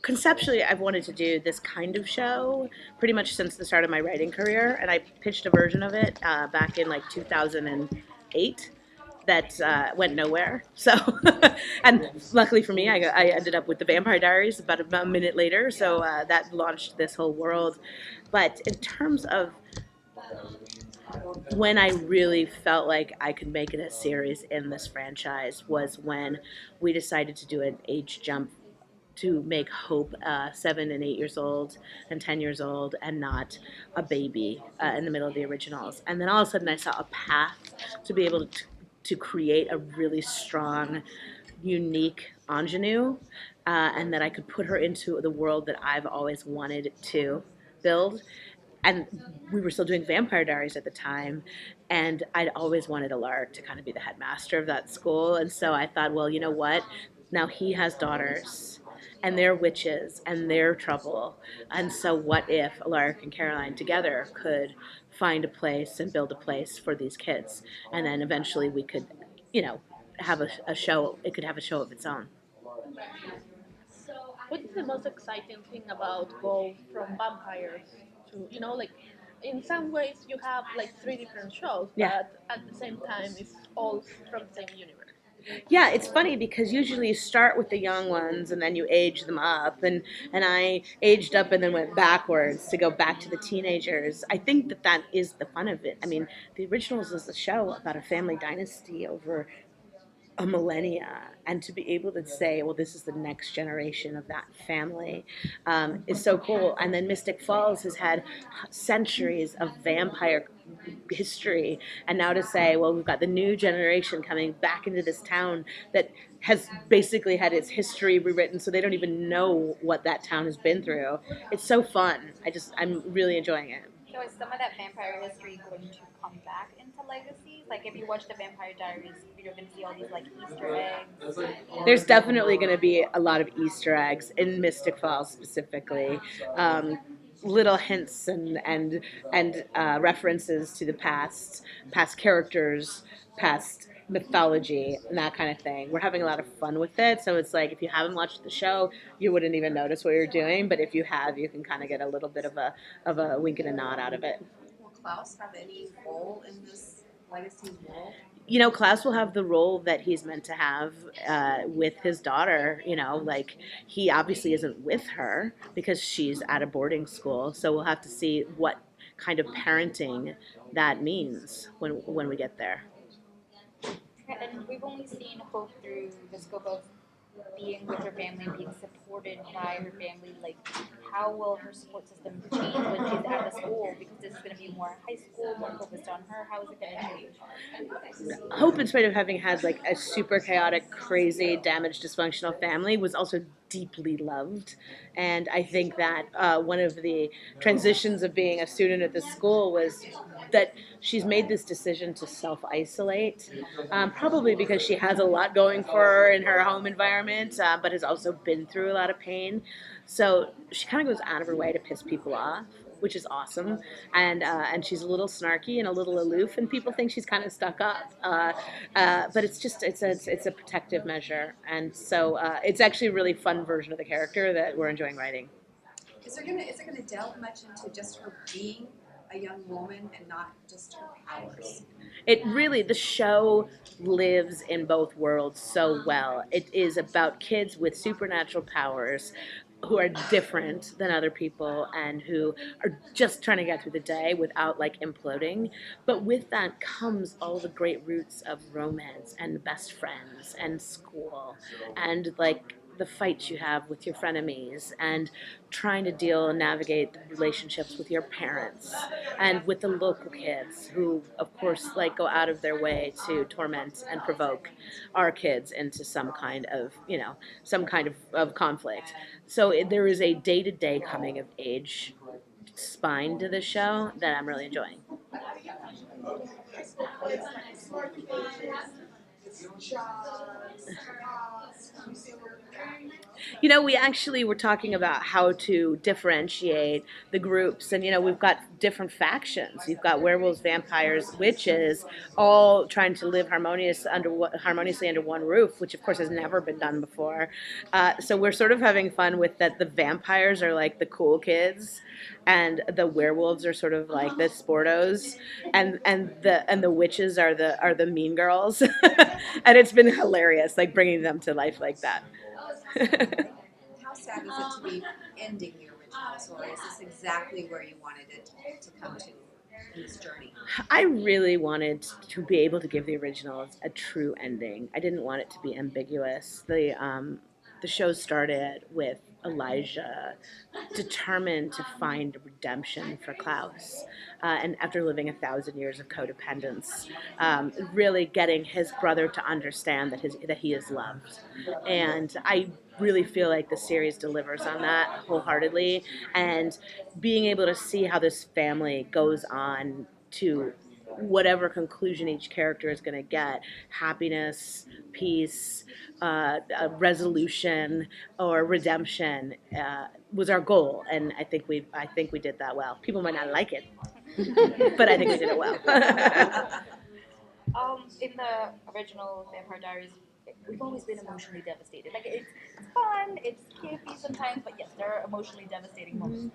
conceptually, I've wanted to do this kind of show pretty much since the start of my writing career, and I pitched a version of it back in like 2008 that went nowhere. So, and luckily for me, I ended up with the Vampire Diaries about a minute later. So that launched this whole world. But in terms of when I really felt like I could make it a series in this franchise was when we decided to do an age jump to make Hope 7 and 8 years old and 10 years old and not a baby in the middle of the originals. And then all of a sudden I saw a path to be able to create a really strong, unique ingenue, and that I could put her into the world that I've always wanted to build. And we were still doing Vampire Diaries at the time, and I'd always wanted Alaric to kind of be the headmaster of that school. And so I thought, well, you know what? Now he has daughters, and they're witches, and they're trouble. And so what if Alaric and Caroline together could find a place and build a place for these kids? And then eventually we could, you know, have a show. It could have a show of its own. What is the most exciting thing about go from vampires to, like, in some ways you have like three different shows, Yeah. but at the same time it's all from the same universe. Yeah, it's funny because usually you start with the young ones and then you age them up, and I aged up and then went backwards to go back to the teenagers. I think that that is the fun of it. I mean, the originals is a show about a family dynasty over a millennia, and to be able to say, well, this is the next generation of that family, is so cool. And then Mystic Falls has had centuries of vampire history, and now to say, well, we've got the new generation coming back into this town that has basically had its history rewritten, so they don't even know what that town has been through. It's so fun. I'm really enjoying it. So is some of that vampire history going to come back into Legacies? Like if you watch the Vampire Diaries, you're going to see all these like Easter eggs. There's definitely going to be a lot of Easter eggs in Mystic Falls specifically. Little hints and references to the past characters, past mythology, and that kind of thing. We're having a lot of fun with it. So it's like if you haven't watched the show, you wouldn't even notice what you're doing. But if you have, you can kind of get a little bit of a wink and a nod out of it. Will Klaus have any role in this Legacy's world? You know, Klaus will have the role that he's meant to have with his daughter. You know, like he obviously isn't with her because she's at a boarding school. So we'll have to see what kind of parenting that means when we get there. And we've only seen Hope through the scope of being with her family, being supported by her family. Like, how will her support system change when she's out of school? Because this is going to be more high school, more focused on her. How is it going to change? Hope, in spite of having had like a super chaotic, crazy, damaged, dysfunctional family, was also deeply loved. And I think that one of the transitions of being a student at this school was that she's made this decision to self-isolate, probably because she has a lot going for her in her home environment, but has also been through a lot of pain. So she kind of goes out of her way to piss people off, which is awesome. And she's a little snarky and a little aloof, and people think she's kind of stuck up. But it's a protective measure, and so it's actually a really fun version of the character that we're enjoying writing. Is it gonna delve much into just her being a young woman and not just her powers? It really, the show lives in both worlds so well. It is about kids with supernatural powers who are different than other people and who are just trying to get through the day without like imploding. But with that comes all the great roots of romance and best friends and school and like the fights you have with your frenemies and trying to deal and navigate the relationships with your parents and with the local kids who of course like go out of their way to torment and provoke our kids into some kind of of conflict. So there is a day-to-day coming of age spine to the show that I'm really enjoying. You know, we actually were talking about how to differentiate the groups, and you know, we've got different factions. You've got werewolves, vampires, witches, all trying to live harmoniously under one roof, which of course has never been done before. So we're sort of having fun with that. The vampires are like the cool kids, and the werewolves are sort of like the sportos, and the witches are the mean girls, and it's been hilarious, like bringing them to life like that. How sad is it to be ending the original, or is this exactly where you wanted it to come to in this journey? I really wanted to be able to give the originals a true ending. I didn't want it to be ambiguous. The show started with Elijah determined to find redemption for Klaus, and after living 1,000 years of codependence, really getting his brother to understand that he is loved, and I really feel like the series delivers on that wholeheartedly, and being able to see how this family goes on to whatever conclusion each character is going to get, happiness, peace, resolution, or redemption, was our goal, and I think we did that well. People might not like it, but I think we did it well. In the original Vampire Diaries, we've always been emotionally devastated. Like it's fun, it's campy sometimes, but yes, there are emotionally devastating moments.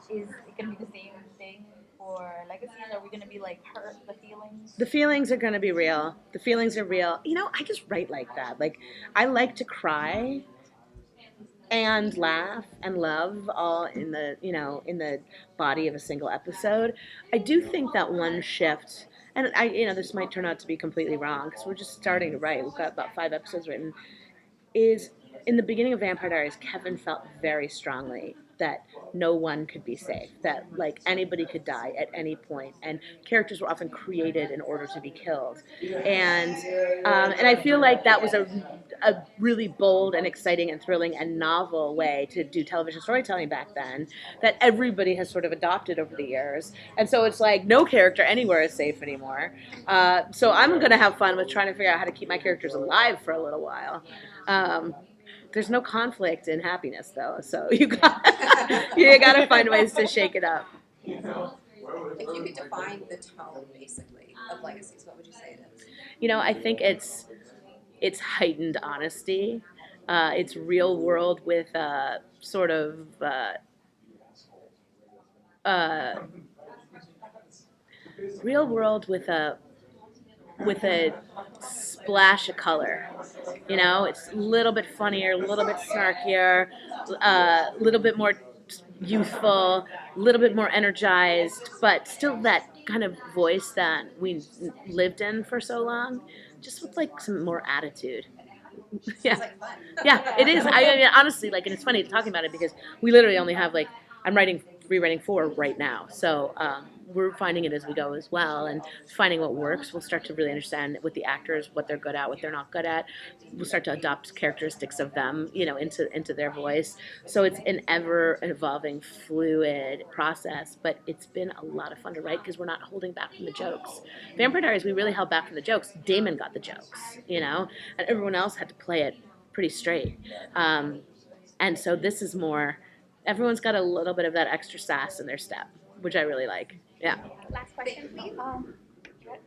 Is it gonna be the same thing for Legacies? Are we gonna be like hurt the feelings? The feelings are going to be real. The feelings are real. You know, I just write like that. Like, I like to cry and laugh and love all in the, you know, in the body of a single episode. I do think that one shift, and I, you know, this might turn out to be completely wrong because we're just starting to write. We've got about 5 episodes written. Is in the beginning of Vampire Diaries, Kevin felt very strongly that no one could be safe, that like anybody could die at any point, and characters were often created in order to be killed, and I feel like that was a really bold and exciting and thrilling and novel way to do television storytelling back then that everybody has sort of adopted over the years, and so it's like no character anywhere is safe anymore. So I'm going to have fun with trying to figure out how to keep my characters alive for a little while. There's no conflict in happiness, though, so you got to find ways to shake it up. If you could define the tone, basically, of Legacies, what would you say it is? You know, I think it's heightened honesty. It's real world with sort of uh, real world with a splash of color. You know, it's a little bit funnier, a little bit snarkier, a little bit more youthful, a little bit more energized, but still that kind of voice that we lived in for so long, just with like some more attitude. Yeah, Sounds like fun. yeah, it is. I mean, honestly, like, and it's funny talking about it because we literally only have like I'm rewriting 4 right now, so we're finding it as we go as well, and finding what works. We'll start to really understand with the actors what they're good at, what they're not good at. We'll start to adopt characteristics of them, you know, into their voice. So it's an ever evolving, fluid process, but it's been a lot of fun to write because we're not holding back from the jokes. Vampire Diaries, we really held back from the jokes. Damon got the jokes, you know, and everyone else had to play it pretty straight. And so this is more, everyone's got a little bit of that extra sass in their step, which I really like. Yeah. Last question, please.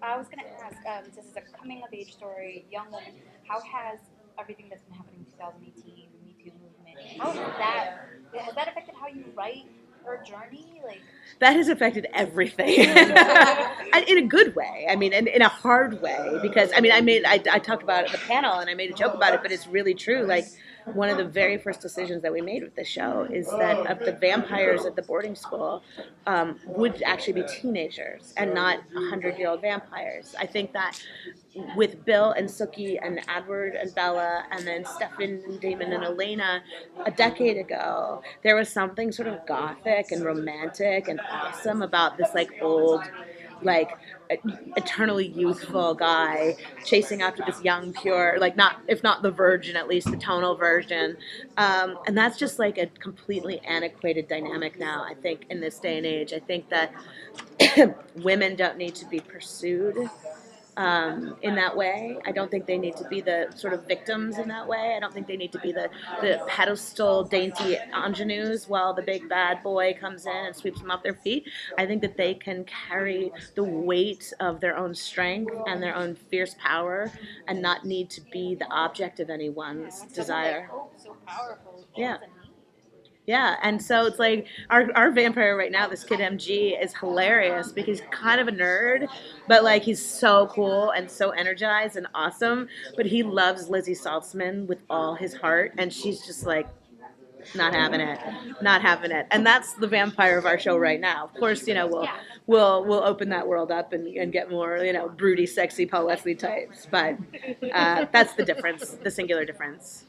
I was going to ask, this is a coming-of-age story, young woman. How has everything that's been happening in 2018, the Me Too movement, has that affected how you write her journey? Like, that has affected everything in a good way. I mean, in a hard way, because I mean, I talked about it at the panel and I made a joke about it, but it's really true. Like, one of the very first decisions that we made with the show is that of the vampires at the boarding school would actually be teenagers and not 100-year-old vampires. I think that with Bill and Sookie and Edward and Bella and then Stefan and Damon and Elena a decade ago, there was something sort of gothic and romantic and awesome about this like old, like eternally youthful guy chasing after this young pure, like, not, if not the virgin, at least the tonal version, and that's just like a completely antiquated dynamic now. I think in this day and age, I think that women don't need to be pursued in that way. I don't think they need to be the sort of victims in that way. I don't think they need to be the pedestal dainty ingenues while the big bad boy comes in and sweeps them off their feet. I think that they can carry the weight of their own strength and their own fierce power and not need to be the object of anyone's desire. So powerful. Yeah. Yeah, and so it's like our vampire right now, this kid MG, is hilarious because he's kind of a nerd, but like he's so cool and so energized and awesome. But he loves Lizzie Saltzman with all his heart, and she's just like not having it, not having it. And that's the vampire of our show right now. Of course, you know, we'll open that world up and get more, you know, broody, sexy Paul Wesley types. But that's the difference, the singular difference.